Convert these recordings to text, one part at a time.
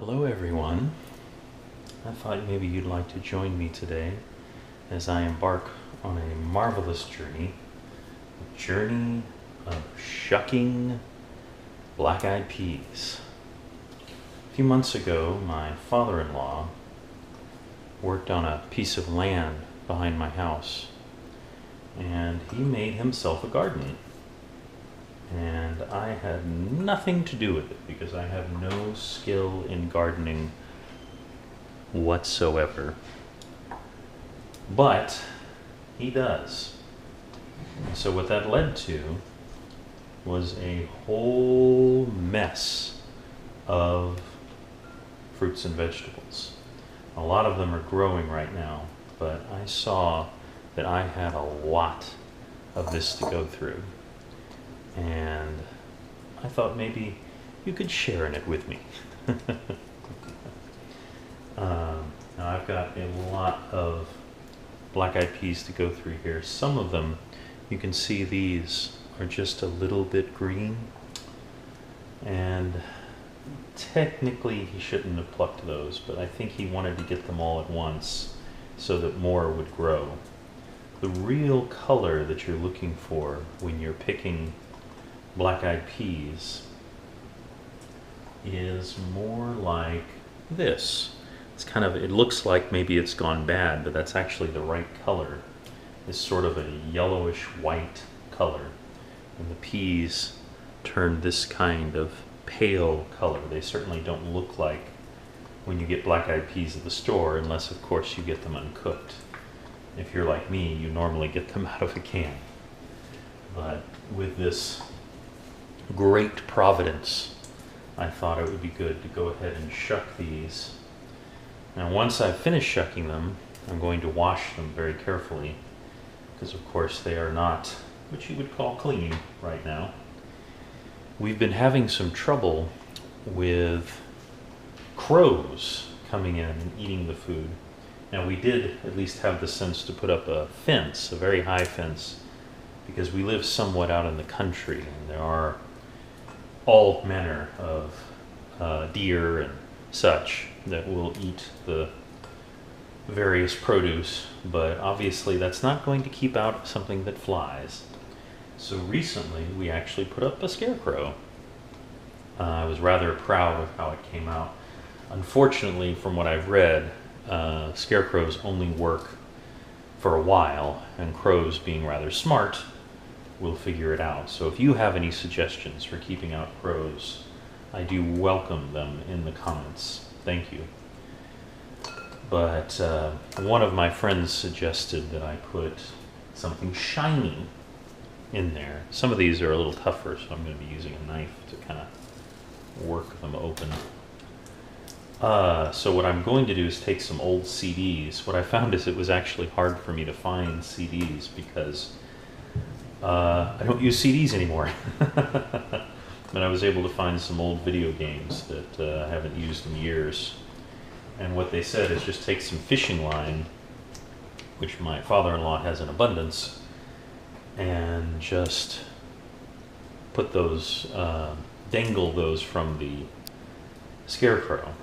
Hello everyone. I thought maybe you'd like to join me today as I embark on a marvelous journey. A journey of shucking black-eyed peas. A few months ago, my father-in-law worked on a piece of land behind my house, and he made himself a garden. And I had nothing to do with it because I have no skill in gardening whatsoever. But he does. And so what that led to was a whole mess of fruits and vegetables. A lot of them are growing right now, but I saw that I had a lot of this to go through. And I thought maybe you could share in it with me. Now I've got a lot of black-eyed peas to go through here. Some of them, you can see these are just a little bit green, and technically he shouldn't have plucked those, but I think he wanted to get them all at once so that more would grow. The real color that you're looking for when you're picking black-eyed peas is more like this. It's kind of, it looks like maybe it's gone bad, but that's actually the right color. It's sort of a yellowish white color, and the peas turn this kind of pale color. They certainly don't look like when you get black-eyed peas at the store, unless of course you get them uncooked. If you're like me, you normally get them out of a can. But with this great providence, I thought it would be good to go ahead and shuck these. Now once I've finished shucking them, I'm going to wash them very carefully, because of course they are not what you would call clean right now. We've been having some trouble with crows coming in and eating the food. Now we did at least have the sense to put up a fence, a very high fence, because we live somewhat out in the country, and there are all manner of deer and such that will eat the various produce, but obviously that's not going to keep out something that flies. So recently we actually put up a scarecrow. I was rather proud of how it came out. Unfortunately, from what I've read, scarecrows only work for a while, and crows, being rather smart, will figure it out. So if you have any suggestions for keeping out crows, I do welcome them in the comments. Thank you. But one of my friends suggested that I put something shiny in there. Some of these are a little tougher, so I'm going to be using a knife to kind of work them open. So what I'm going to do is take some old CDs. What I found is it was actually hard for me to find CDs because I don't use CDs anymore. But I was able to find some old video games that I haven't used in years. And what they said is just take some fishing line, which my father-in-law has in abundance, and just put those, dangle those from the scarecrow.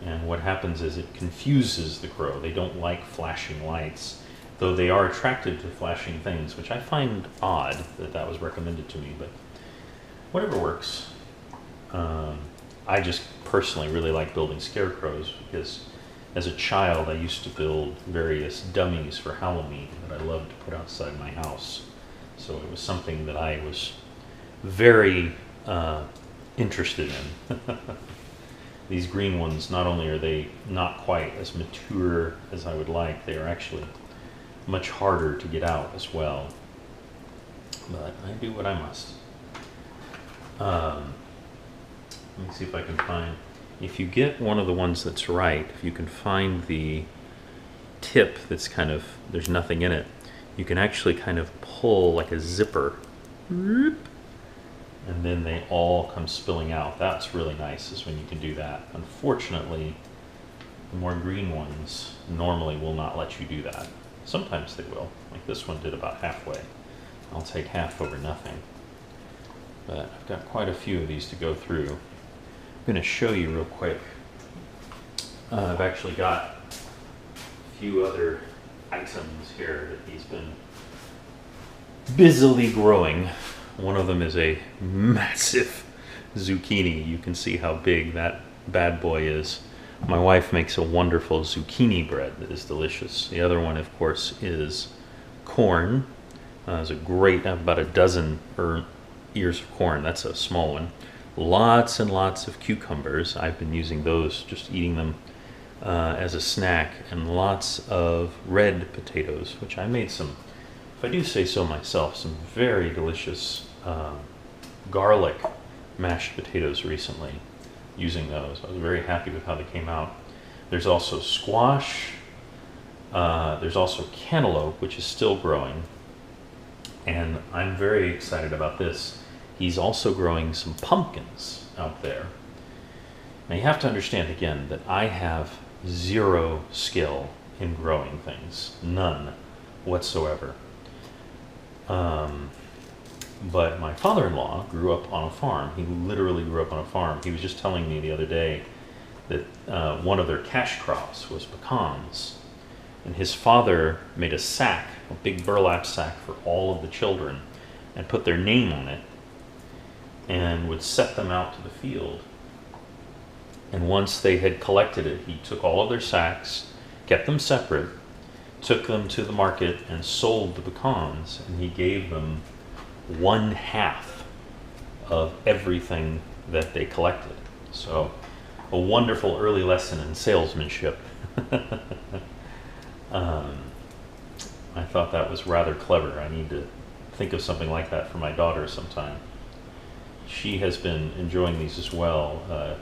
And what happens is it confuses the crow. They don't like flashing lights, though they are attracted to flashing things, which I find odd that that was recommended to me, but whatever works. I just personally really like building scarecrows because as a child I used to build various dummies for Halloween that I loved to put outside my house. So it was something that I was very interested in. These green ones, not only are they not quite as mature as I would like, they are actually much harder to get out as well. But I do what I must. Let me see if I can find, if you get one of the ones that's right, if you can find the tip that's kind of, there's nothing in it, you can actually kind of pull like a zipper, and then they all come spilling out. That's really nice, is when you can do that. Unfortunately, the more green ones normally will not let you do that. Sometimes they will, like this one did about halfway. I'll take half over nothing. But I've got quite a few of these to go through. I'm going to show you real quick I've actually got a few other items here that he's been busily growing. One of them is a massive zucchini. You can see how big that bad boy is. My wife makes a wonderful zucchini bread that is delicious. The other one, of course, is corn. It's a great, I have about a dozen ears of corn. That's a small one. Lots and lots of cucumbers. I've been using those, just eating them as a snack, and lots of red potatoes, which I made some, if I do say so myself, some very delicious garlic mashed potatoes recently using those. I was very happy with how they came out. There's also squash. There's also cantaloupe, which is still growing. And I'm very excited about this. He's also growing some pumpkins out there. Now you have to understand again that I have zero skill in growing things. None whatsoever. But my father-in-law grew up on a farm. He literally grew up on a farm. He was just telling me the other day that one of their cash crops was pecans. And his father made a sack, a big burlap sack for all of the children, and put their name on it, and would set them out to the field. And once they had collected it, he took all of their sacks, kept them separate, took them to the market and sold the pecans, and he gave them 1/2 of everything that they collected. So a wonderful early lesson in salesmanship. I thought that was rather clever. I need to think of something like that for my daughter sometime. She has been enjoying these as well.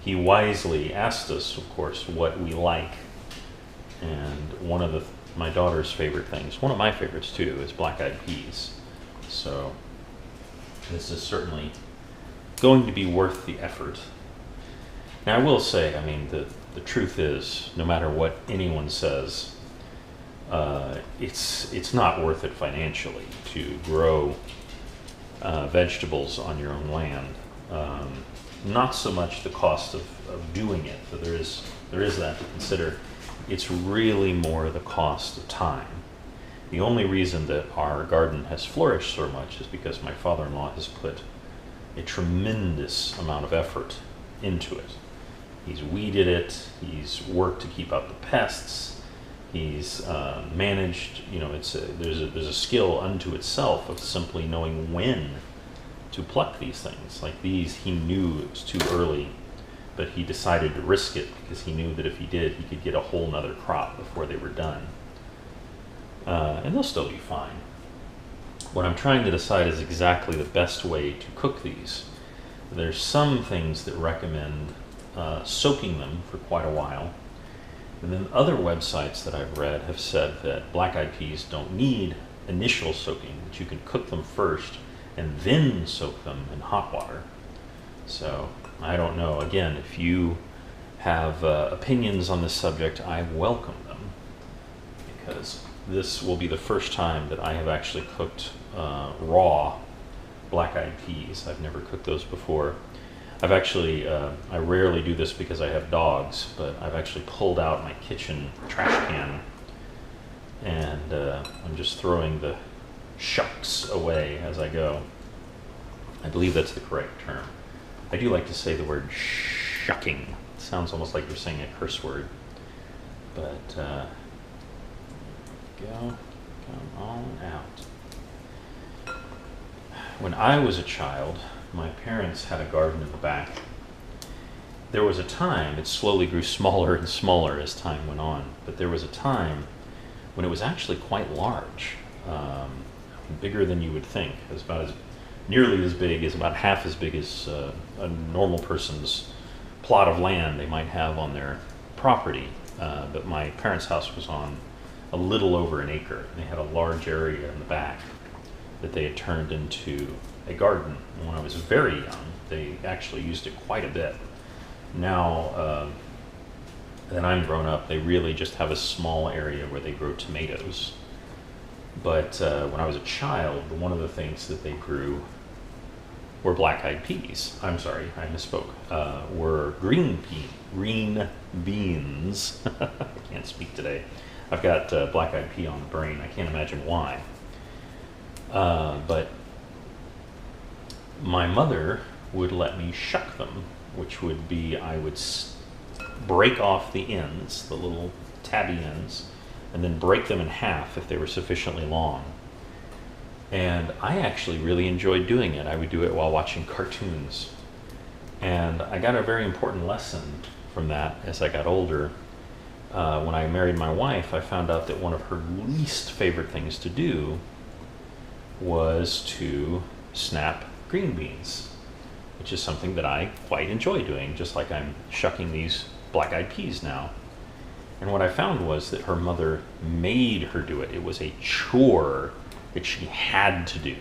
He wisely asked us, of course, what we like. And one of my daughter's favorite things, one of my favorites too, is black-eyed peas. So this is certainly going to be worth the effort. Now I will say, I mean, the truth is, no matter what anyone says, it's not worth it financially to grow vegetables on your own land. Not so much the cost of doing it, but there is that to consider. It's really more the cost of time. The only reason that our garden has flourished so much is because my father-in-law has put a tremendous amount of effort into it. He's weeded it, he's worked to keep out the pests, he's managed, you know, there's a skill unto itself of simply knowing when to pluck these things. Like these, he knew it was too early, but he decided to risk it because he knew that if he did, he could get a whole nother crop before they were done. And they'll still be fine. What I'm trying to decide is exactly the best way to cook these. There's some things that recommend soaking them for quite a while. And then other websites that I've read have said that black-eyed peas don't need initial soaking, that you can cook them first and then soak them in hot water. So I don't know. Again, if you have opinions on this subject, I welcome them, because this will be the first time that I have actually cooked raw black-eyed peas. I've never cooked those before. I've actually, I rarely do this because I have dogs, but I've actually pulled out my kitchen trash can, and I'm just throwing the shucks away as I go. I believe that's the correct term. I do like to say the word shucking. It sounds almost like you're saying a curse word. But, come on out. When I was a child, my parents had a garden in the back. There was a time, it slowly grew smaller and smaller as time went on, but there was a time when it was actually quite large, bigger than you would think. It was about nearly as big, as about half as big as a normal person's plot of land they might have on their property. But my parents' house was on a little over an acre. They had a large area in the back that they had turned into a garden. And when I was very young, they actually used it quite a bit. Now that I'm grown up, they really just have a small area where they grow tomatoes. But when I was a child, one of the things that they grew were black-eyed peas. I'm sorry, I misspoke. Were green beans. I can't speak today. I've got black-eyed pea on the brain. I can't imagine why. But my mother would let me shuck them, which would be I would break off the ends, the little tabby ends, and then break them in half if they were sufficiently long. And I actually really enjoyed doing it. I would do it while watching cartoons. And I got a very important lesson from that as I got older. When I married my wife, I found out that one of her least favorite things to do was to snap green beans, which is something that I quite enjoy doing, just like I'm shucking these black-eyed peas now. And what I found was that her mother made her do it. It was a chore that she had to do.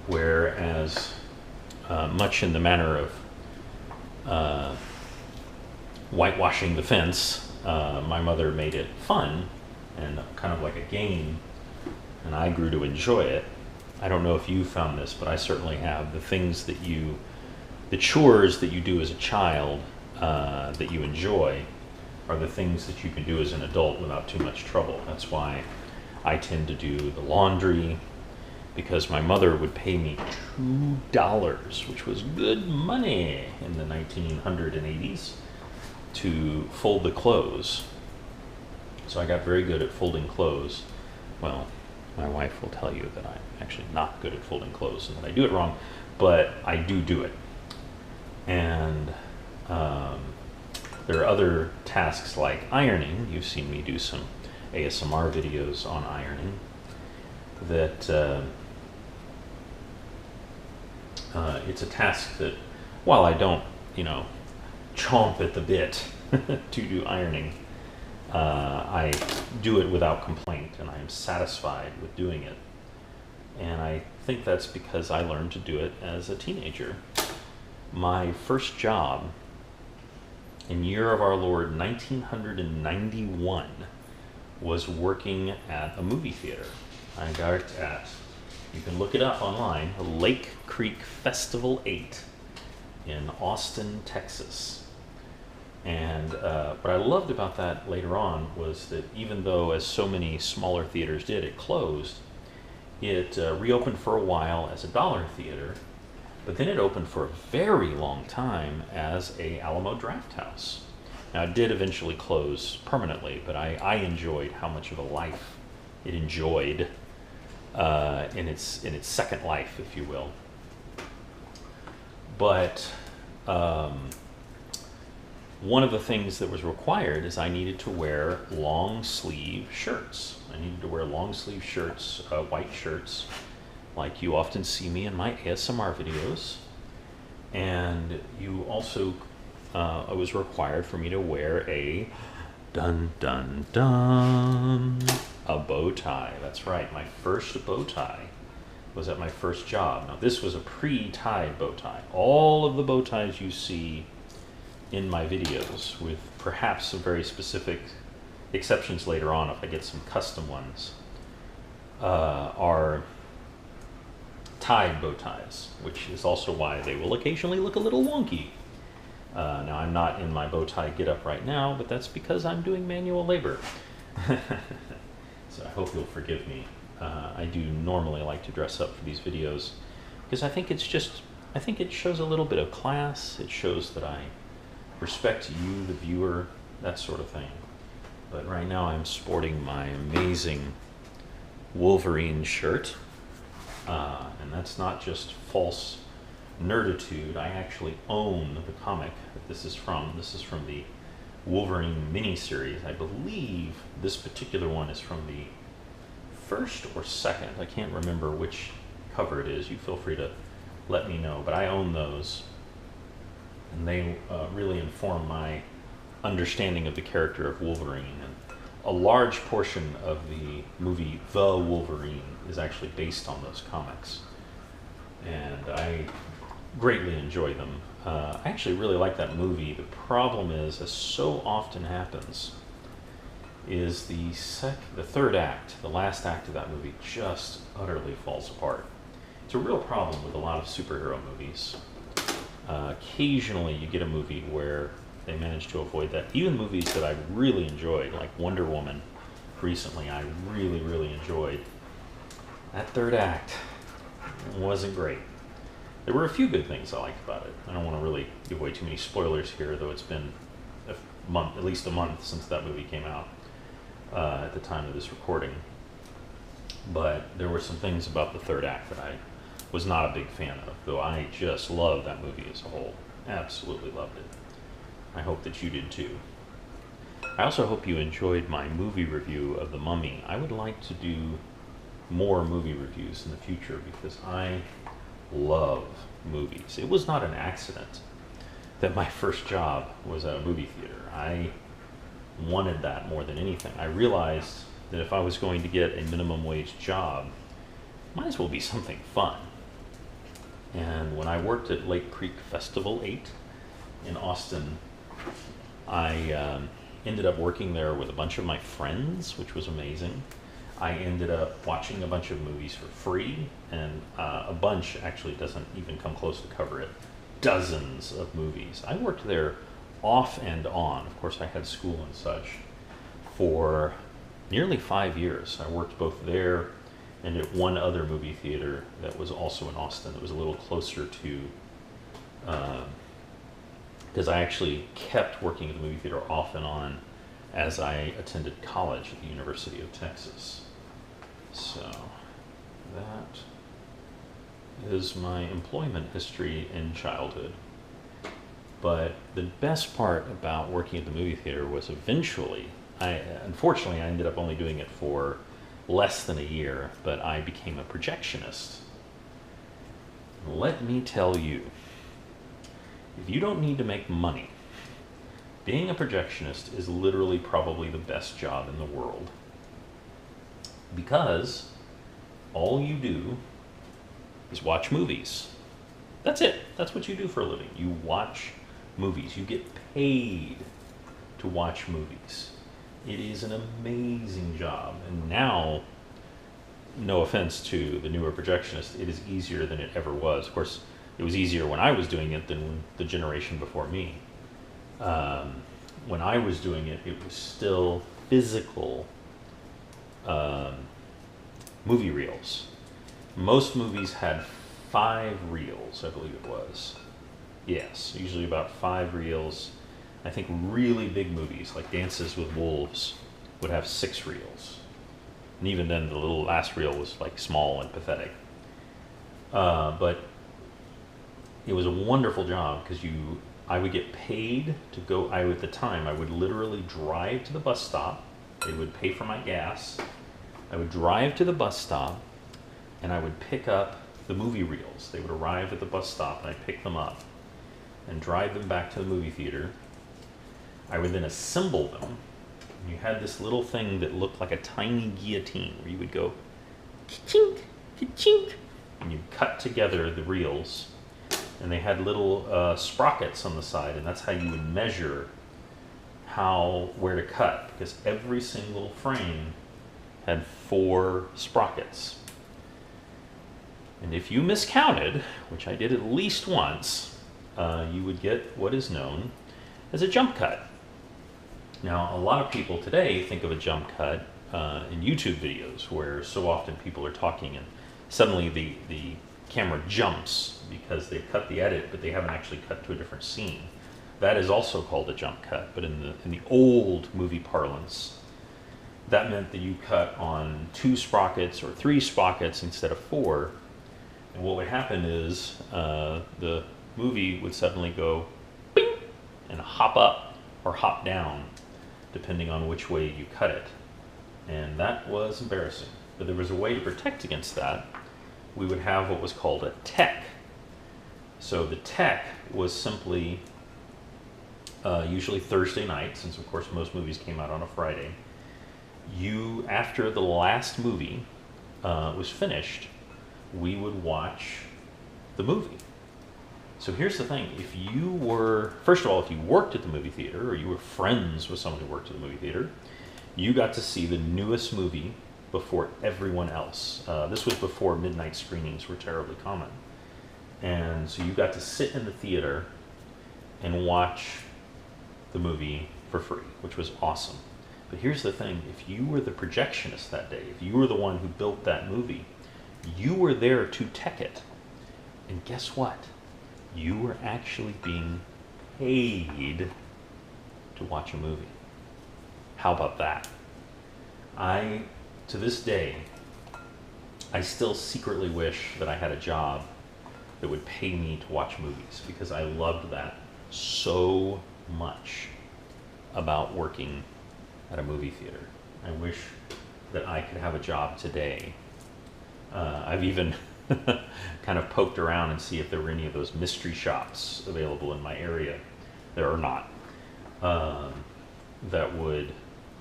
Whereas, much in the manner of whitewashing the fence, my mother made it fun and kind of like a game, and I grew to enjoy it. I don't know if you found this, but I certainly have. The chores that you do as a child that you enjoy are the things that you can do as an adult without too much trouble. That's why I tend to do the laundry, because my mother would pay me $2, which was good money in the 1980s, to fold the clothes. So I got very good at folding clothes. Well, my wife will tell you that I'm actually not good at folding clothes and that I do it wrong, but I do it. And there are other tasks like ironing. You've seen me do some ASMR videos on ironing. That it's a task that, while I don't, chomp at the bit to do ironing, I do it without complaint, and I am satisfied with doing it. And I think that's because I learned to do it as a teenager. My first job in year of our Lord 1991 was working at a movie theater. I worked at, you can look it up online, Lake Creek Festival 8 in Austin, Texas. And what I loved about that later on was that even though, as so many smaller theaters did, it closed, it reopened for a while as a dollar theater, but then it opened for a very long time as a Alamo Drafthouse. Now, it did eventually close permanently, but I enjoyed how much of a life it enjoyed in its second life, if you will. But one of the things that was required is I needed to wear long sleeve shirts. I needed to wear long sleeve shirts, white shirts, like you often see me in my ASMR videos. And you also, it was required for me to wear a dun dun dun, a bow tie. That's right, my first bow tie was at my first job. Now, this was a pre-tied bow tie. All of the bow ties you see in my videos, with perhaps some very specific exceptions later on if I get some custom ones, are tied bow ties, which is also why they will occasionally look a little wonky. Now, I'm not in my bow tie get-up right now, but that's because I'm doing manual labor. So I hope you'll forgive me. I do normally like to dress up for these videos because I think it shows a little bit of class. It shows that I respect you, the viewer, that sort of thing. But right now I'm sporting my amazing Wolverine shirt. And that's not just false nerditude. I actually own the comic that this is from. This is from the Wolverine miniseries. I believe this particular one is from the first or second. I can't remember which cover it is. You feel free to let me know. But I own those. And they really inform my understanding of the character of Wolverine. And a large portion of the movie The Wolverine is actually based on those comics. And I greatly enjoy them. I actually really like that movie. The problem is, as so often happens, is the third act, the last act of that movie, just utterly falls apart. It's a real problem with a lot of superhero movies. Occasionally you get a movie where they manage to avoid that. Even movies that I really enjoyed, like Wonder Woman recently, I really, really enjoyed. That third act wasn't great. There were a few good things I liked about it. I don't want to really give away too many spoilers here, though it's been a month, at least a month since that movie came out at the time of this recording. But there were some things about the third act that I was not a big fan of, though I just loved that movie as a whole. Absolutely loved it. I hope that you did too. I also hope you enjoyed my movie review of The Mummy. I would like to do more movie reviews in the future because I love movies. It was not an accident that my first job was at a movie theater. I wanted that more than anything. I realized that if I was going to get a minimum wage job, might as well be something fun. And when I worked at Lake Creek Festival 8 in Austin, I ended up working there with a bunch of my friends, which was amazing. I ended up watching a bunch of movies for free, and a bunch actually doesn't even come close to cover it. Dozens of movies. I worked there off and on. Of course, I had school and such for nearly 5 years. I worked both there and at one other movie theater that was also in Austin that was a little closer to, because I actually kept working at the movie theater off and on as I attended college at the University of Texas. So that is my employment history in childhood. But the best part about working at the movie theater was eventually, unfortunately, I ended up only doing it for less than a year, but I became a projectionist. Let me tell you, if you don't need to make money, being a projectionist is literally probably the best job in the world. Because all you do is watch movies. That's it. That's what you do for a living. You watch movies. You get paid to watch movies. It is an amazing job. And now, no offense to the newer projectionists, it is easier than it ever was. Of course, it was easier when I was doing it than the generation before me. When I was doing it, it was still physical movie reels. Most movies had 5 reels, I believe it was. Yes, usually about 5 reels. I think really big movies like Dances with Wolves would have 6 reels. And even then, the little last reel was like small and pathetic. But it was a wonderful job because I would get paid to go. At the time, I would literally drive to the bus stop. They would pay for my gas. I would drive to the bus stop, and I would pick up the movie reels. They would arrive at the bus stop, and I'd pick them up and drive them back to the movie theater. I would then assemble them. And you had this little thing that looked like a tiny guillotine where you would go ka-chink, ka-chink, and you'd cut together the reels. And they had little sprockets on the side, and that's how you would measure where to cut, because every single frame had 4 sprockets. And if you miscounted, which I did at least once, you would get what is known as a jump cut. Now, a lot of people today think of a jump cut in YouTube videos, where so often people are talking and suddenly the camera jumps because they've cut the edit, but they haven't actually cut to a different scene. That is also called a jump cut, but in the old movie parlance, that meant that you cut on 2 sprockets or 3 sprockets instead of 4. And what would happen is the movie would suddenly go bing and hop up or hop down, depending on which way you cut it. And that was embarrassing. But there was a way to protect against that. We would have what was called a tech. So the tech was simply, usually Thursday night, since of course most movies came out on a Friday, after the last movie was finished, we would watch the movie. So here's the thing, first of all, if you worked at the movie theater, or you were friends with someone who worked at the movie theater, you got to see the newest movie before everyone else. This was before midnight screenings were terribly common. And so you got to sit in the theater and watch the movie for free, which was awesome. But here's the thing, if you were the projectionist that day, if you were the one who built that movie, you were there to tech it. And guess what? You were actually being paid to watch a movie. How about that? To this day, I still secretly wish that I had a job that would pay me to watch movies, because I loved that so much about working at a movie theater. I wish that I could have a job today. I've even kind of poked around and see if there were any of those mystery shops available in my area. There are not.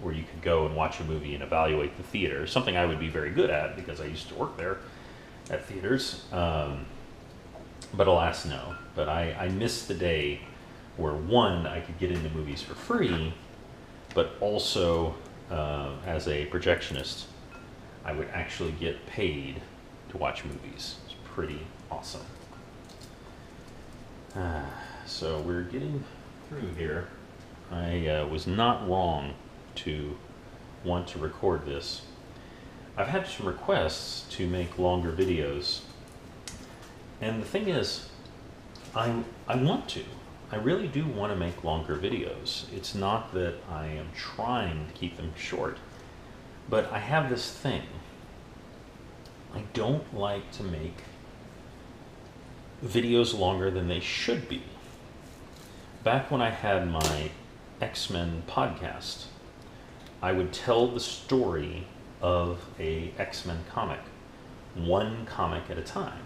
Where you could go and watch a movie and evaluate the theater, something I would be very good at because I used to work there at theaters. But alas, no. But I miss the day where, one, I could get into movies for free, but also as a projectionist, I would actually get paid to watch movies. It's pretty awesome. So we're getting through here. I was not wrong to want to record this. I've had some requests to make longer videos, and the thing is, I want to. I really do want to make longer videos. It's not that I am trying to keep them short, but I have this thing. I don't like to make videos longer than they should be. Back when I had my X-Men podcast, I would tell the story of a X-Men comic, one comic at a time.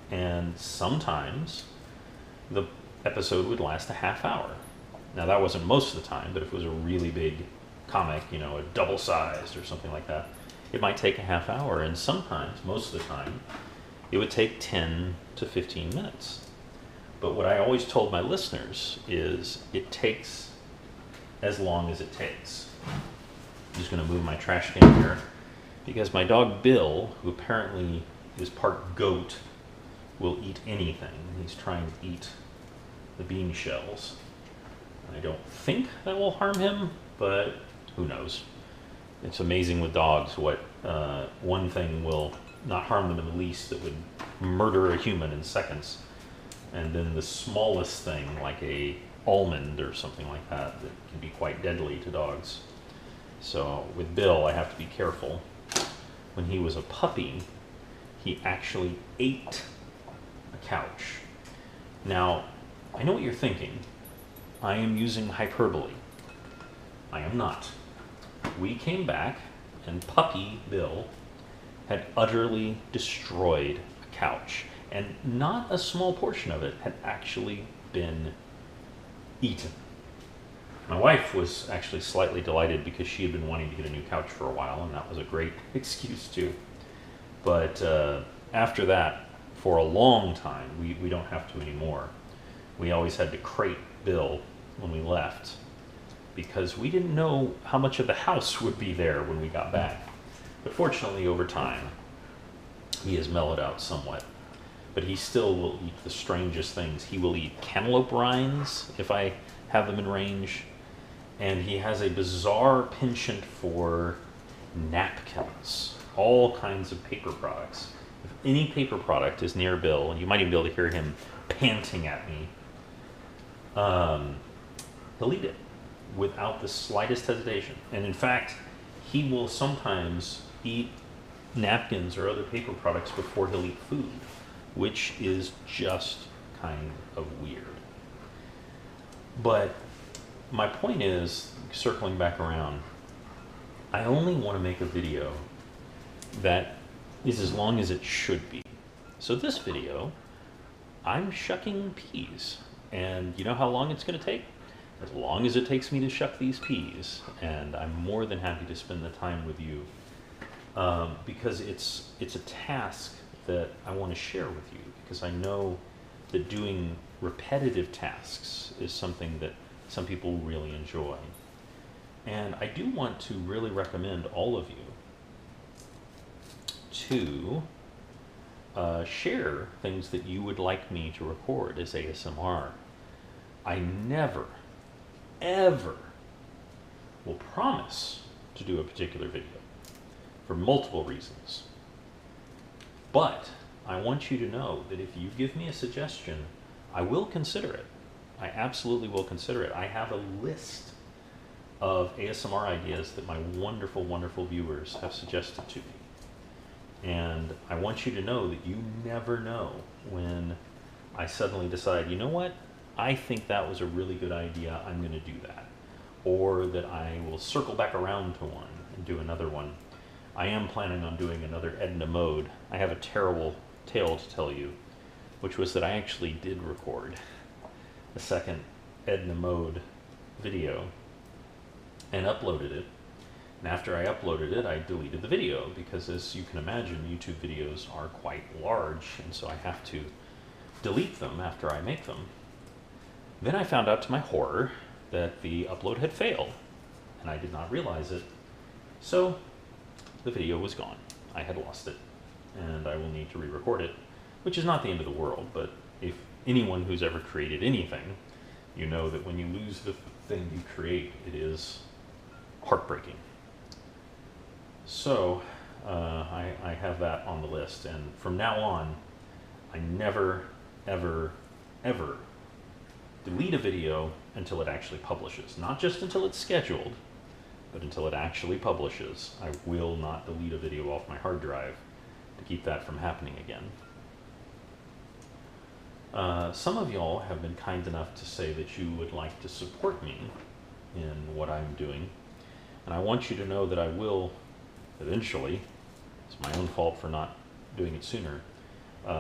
And sometimes the episode would last a half hour. Now that wasn't most of the time, but if it was a really big comic, a double-sized or something like that, it might take a half hour. And sometimes, most of the time, it would take 10 to 15 minutes. But what I always told my listeners is it takes as long as it takes. I'm just going to move my trash can here because my dog Bill, who apparently is part goat, will eat anything. He's trying to eat the bean shells. I don't think that will harm him, but who knows? It's amazing with dogs what one thing will not harm them in the least that would murder a human in seconds. And then the smallest thing, like a almond or something like that, that can be quite deadly to dogs. So with Bill, I have to be careful. When he was a puppy, he actually ate a couch. Now, I know what you're thinking. I am using hyperbole. I am not. We came back, and puppy Bill had utterly destroyed a couch. And not a small portion of it had actually been eaten. My wife was actually slightly delighted because she had been wanting to get a new couch for a while, and that was a great excuse too. But after that, for a long time, we don't have to anymore. We always had to crate Bill when we left because we didn't know how much of the house would be there when we got back. But fortunately, over time, he has mellowed out somewhat. But he still will eat the strangest things. He will eat cantaloupe rinds if I have them in range. And he has a bizarre penchant for napkins, all kinds of paper products. If any paper product is near Bill, and you might even be able to hear him panting at me, he'll eat it without the slightest hesitation. And in fact, he will sometimes eat napkins or other paper products before he'll eat food, which is just kind of weird. But my point is, circling back around, I only want to make a video that is as long as it should be. So this video, I'm shucking peas. And you know how long it's going to take? As long as it takes me to shuck these peas. And I'm more than happy to spend the time with you because it's a task that I want to share with you, because I know that doing repetitive tasks is something that some people really enjoy. And I do want to really recommend all of you to share things that you would like me to record as ASMR. I never, ever will promise to do a particular video for multiple reasons. But I want you to know that if you give me a suggestion, I will consider it. I absolutely will consider it. I have a list of ASMR ideas that my wonderful, wonderful viewers have suggested to me. And I want you to know that you never know when I suddenly decide, you know what, I think that was a really good idea, I'm going to do that. Or that I will circle back around to one and do another one. I am planning on doing another Edna Mode. I have a terrible tale to tell you, which was that I actually did record a second Edna Mode video and uploaded it. And after I uploaded it, I deleted the video because, as you can imagine, YouTube videos are quite large, and so I have to delete them after I make them. Then I found out to my horror that the upload had failed, and I did not realize it. So the video was gone. I had lost it, and I will need to re-record it, which is not the end of the world, but if anyone who's ever created anything, you know that when you lose the thing you create, it is heartbreaking. So I have that on the list, and from now on, I never, ever, ever delete a video until it actually publishes. Not just until it's scheduled, but until it actually publishes. I will not delete a video off my hard drive to keep that from happening again. Some of y'all have been kind enough to say that you would like to support me in what I'm doing, and I want you to know that I will eventually, it's my own fault for not doing it sooner,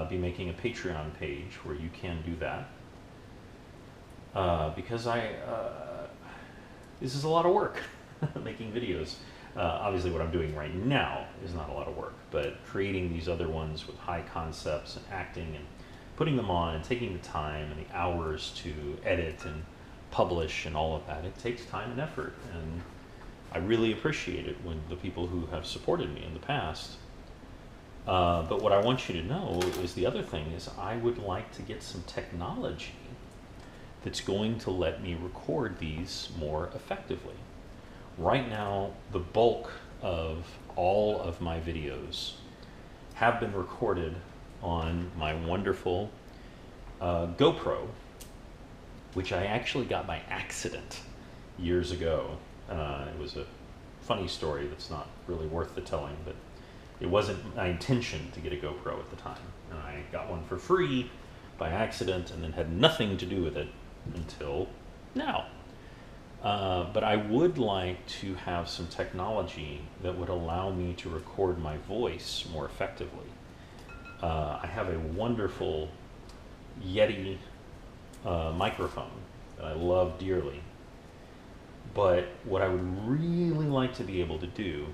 be making a Patreon page where you can do that. Because this is a lot of work, making videos. Obviously what I'm doing right now is not a lot of work, but creating these other ones with high concepts and acting and putting them on and taking the time and the hours to edit and publish and all of that, it takes time and effort. And I really appreciate it when the people who have supported me in the past. But what I want you to know is the other thing is I would like to get some technology that's going to let me record these more effectively. Right now, the bulk of all of my videos have been recorded on my wonderful GoPro, which I actually got by accident years ago. It was a funny story that's not really worth the telling, but it wasn't my intention to get a GoPro at the time. And I got one for free by accident and then had nothing to do with it until now. But I would like to have some technology that would allow me to record my voice more effectively. I have a wonderful Yeti microphone that I love dearly. But what I would really like to be able to do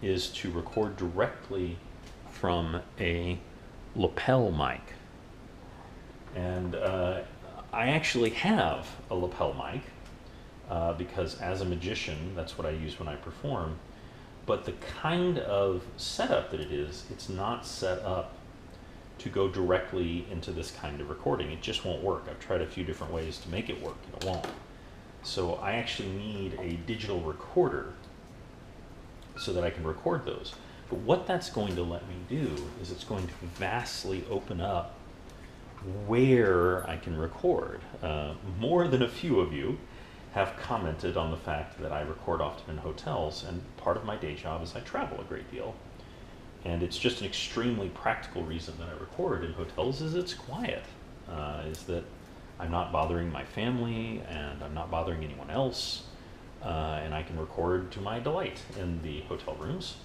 is to record directly from a lapel mic. And I actually have a lapel mic because as a magician, that's what I use when I perform. But the kind of setup that it is, it's not set up to go directly into this kind of recording. It just won't work. I've tried a few different ways to make it work, and it won't. So I actually need a digital recorder so that I can record those. But what that's going to let me do is it's going to vastly open up where I can record. More than a few of you have commented on the fact that I record often in hotels, and part of my day job is I travel a great deal. And it's just an extremely practical reason that I record in hotels is it's quiet, is that I'm not bothering my family and I'm not bothering anyone else, and I can record to my delight in the hotel rooms,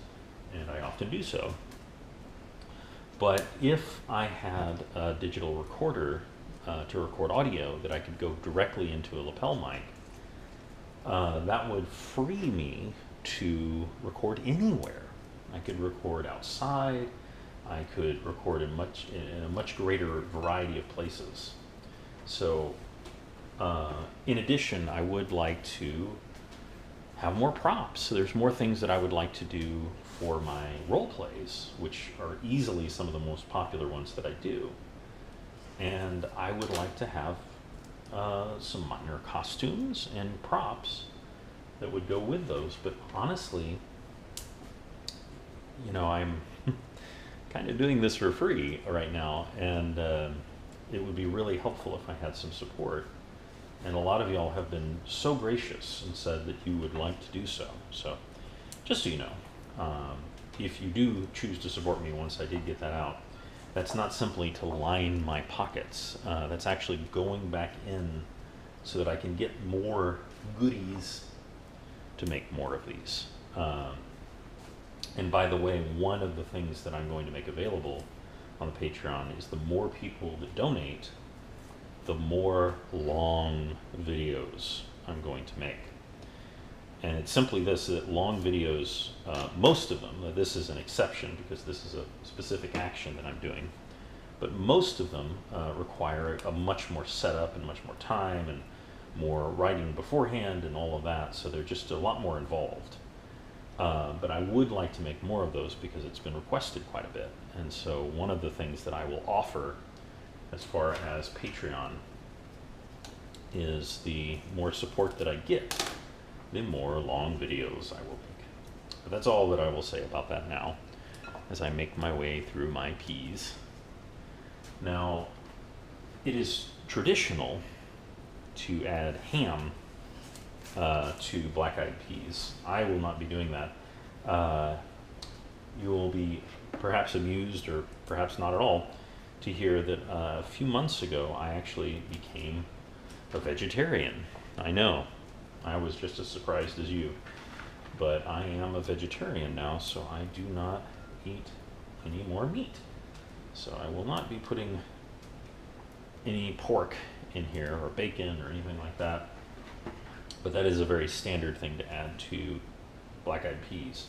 and I often do so. But if I had a digital recorder to record audio that I could go directly into a lapel mic, that would free me to record anywhere. I could record outside, I could record in a much greater variety of places. So in addition, I would like to have more props. So there's more things that I would like to do for my role plays, which are easily some of the most popular ones that I do. And I would like to have some minor costumes and props that would go with those. But honestly, you know, I'm kind of doing this for free right now, and it would be really helpful if I had some support. And a lot of y'all have been so gracious and said that you would like to do so. So just so you know, if you do choose to support me once I did get that out, that's not simply to line my pockets. That's actually going back in so that I can get more goodies to make more of these. And by the way, one of the things that I'm going to make available on the Patreon is the more people that donate, the more long videos I'm going to make. And it's simply this, that long videos, most of them, this is an exception because this is a specific action that I'm doing, but most of them require a much more setup and much more time and more writing beforehand and all of that, so they're just a lot more involved. But I would like to make more of those because it's been requested quite a bit. And so one of the things that I will offer as far as Patreon is the more support that I get, the more long videos I will make. But that's all that I will say about that now as I make my way through my peas. Now, it is traditional to add ham to black-eyed peas. I will not be doing that. You will be perhaps amused, or perhaps not at all, to hear that a few months ago I actually became a vegetarian. I know, I was just as surprised as you, but I am a vegetarian now, so I do not eat any more meat. So I will not be putting any pork in here, or bacon, or anything like that. But that is a very standard thing to add to black-eyed peas.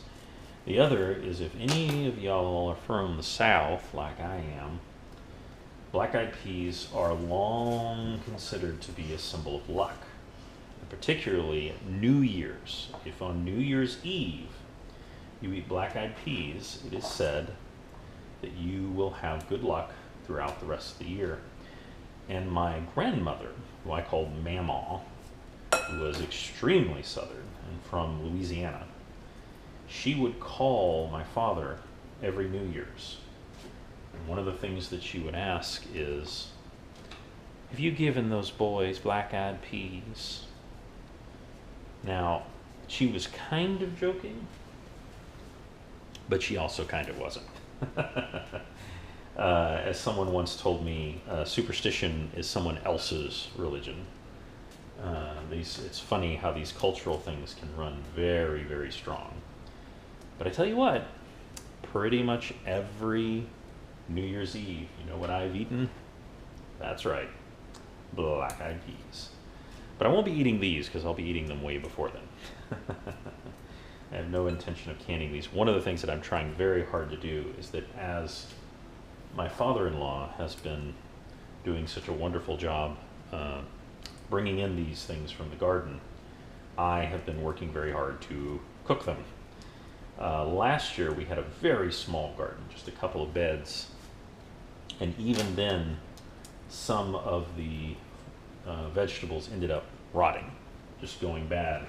The other is, if any of y'all are from the South, like I am, black-eyed peas are long considered to be a symbol of luck. And particularly New Year's. If on New Year's Eve you eat black-eyed peas, it is said that you will have good luck throughout the rest of the year. And my grandmother, who I called Mamaw, who was extremely Southern and from Louisiana, she would call my father every New Year's. And one of the things that she would ask is, have you given those boys black-eyed peas? Now, she was kind of joking, but she also kind of wasn't. As someone once told me, superstition is someone else's religion. It's funny how these cultural things can run very, very strong. But I tell you what, pretty much every New Year's Eve, you know what I've eaten? That's right, black-eyed peas. But I won't be eating these because I'll be eating them way before then. I have no intention of canning these. One of the things that I'm trying very hard to do is that, as my father-in-law has been doing such a wonderful job bringing in these things from the garden, I have been working very hard to cook them. Last year we had a very small garden, just a couple of beds, and even then some of the vegetables ended up rotting, just going bad,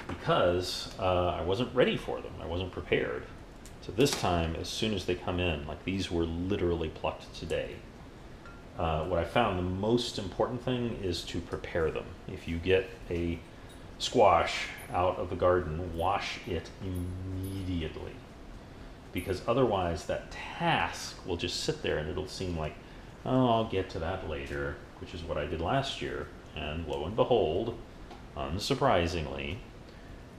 because I wasn't ready for them. I wasn't prepared. So this time, as soon as they come in, like these were literally plucked today. What I found the most important thing is to prepare them. If you get a squash out of the garden, wash it immediately, because otherwise that task will just sit there and it'll seem like, oh, I'll get to that later, which is what I did last year. And lo and behold, unsurprisingly,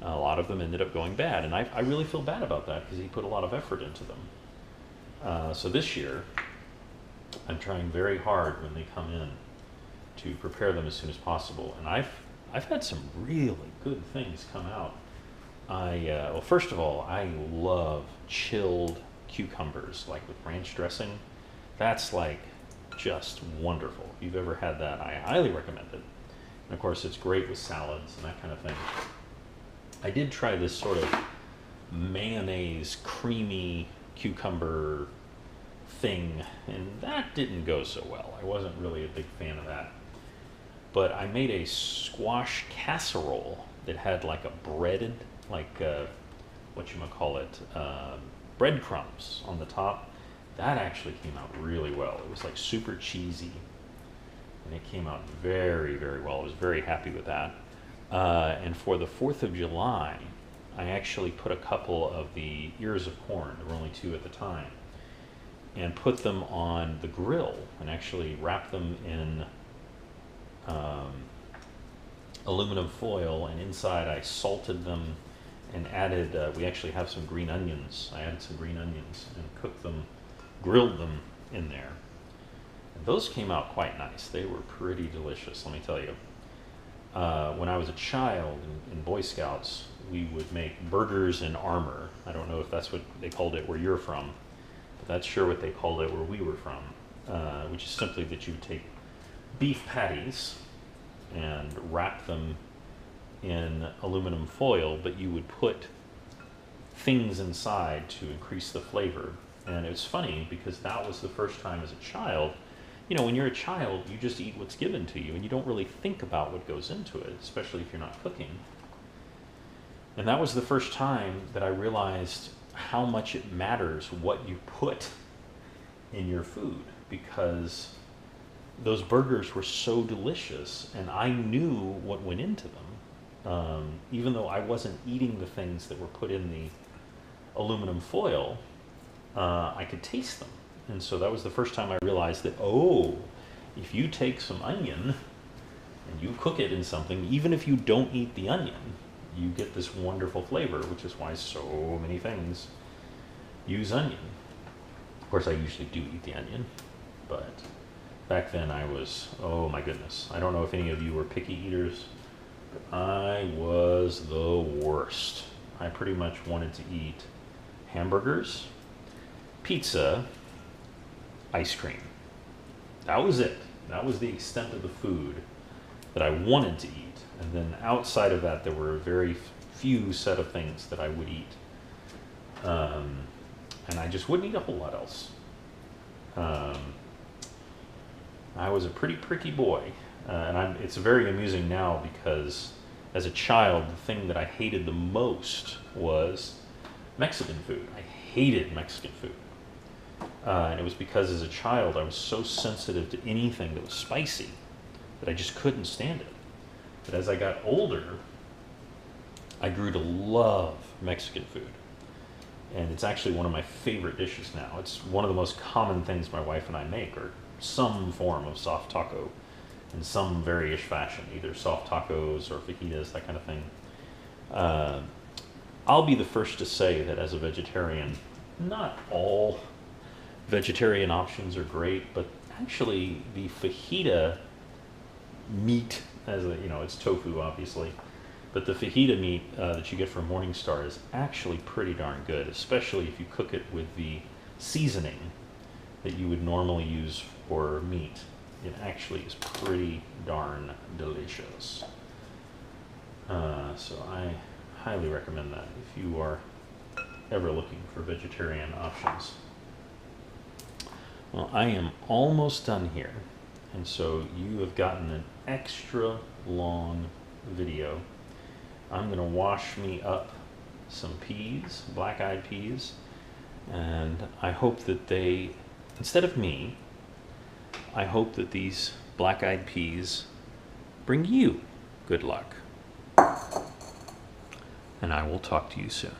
a lot of them ended up going bad, and I really feel bad about that because he put a lot of effort into them. So this year I'm trying very hard when they come in to prepare them as soon as possible, and I've had some really good things come out. Well, first of all, I love chilled cucumbers, like with ranch dressing. That's like just wonderful. If you've ever had that, I highly recommend it. And of course, it's great with salads and that kind of thing. I did try this sort of mayonnaise, creamy cucumber thing, and that didn't go so well. I wasn't really a big fan of that. But I made a squash casserole that had like a breaded, like whatchamacallit, breadcrumbs on the top. That actually came out really well. It was like super cheesy, and it came out very, very well. I was very happy with that. And for the 4th of July, I actually put a couple of the ears of corn, there were only 2 at the time, and put them on the grill and actually wrapped them in aluminum foil, and inside I salted them and added, we actually have some green onions. I added some green onions and cooked them, grilled them in there. And those came out quite nice. They were pretty delicious, let me tell you. When I was a child in Boy Scouts, we would make burgers in armor. I don't know if that's what they called it where you're from, but that's sure what they called it where we were from, which is simply that you would take beef patties and wrap them in aluminum foil, but you would put things inside to increase the flavor. And it's funny because that was the first time as a child, you know, when you're a child, you just eat what's given to you and you don't really think about what goes into it, especially if you're not cooking. And that was the first time that I realized how much it matters what you put in your food, because those burgers were so delicious and I knew what went into them. Even though I wasn't eating the things that were put in the aluminum foil, I could taste them. And so that was the first time I realized that, oh, if you take some onion and you cook it in something, even if you don't eat the onion, you get this wonderful flavor, which is why so many things use onion. Of course, I usually do eat the onion, but back then I was, oh my goodness. I don't know if any of you were picky eaters, but I was the worst. I pretty much wanted to eat hamburgers, pizza, ice cream. That was it. That was the extent of the food that I wanted to eat. And then outside of that, there were a very few set of things that I would eat. And I just wouldn't eat a whole lot else. I was a pretty pricky boy. It's very amusing now because as a child, the thing that I hated the most was Mexican food. I hated Mexican food. And it was because as a child, I was so sensitive to anything that was spicy that I just couldn't stand it. But as I got older, I grew to love Mexican food. And it's actually one of my favorite dishes now. It's one of the most common things my wife and I make, or some form of soft taco in some various fashion, either soft tacos or fajitas, that kind of thing. I'll be the first to say that as a vegetarian, not all vegetarian options are great, but actually the fajita meat, as a, you know, it's tofu obviously, but the fajita meat that you get from Morningstar is actually pretty darn good, especially if you cook it with the seasoning that you would normally use for meat. It actually is pretty darn delicious. So I highly recommend that if you are ever looking for vegetarian options. Well, I am almost done here, and so you have gotten an extra long video. I'm going to wash me up some peas, black-eyed peas, and I hope that they, instead of me, I hope that these black-eyed peas bring you good luck. And I will talk to you soon.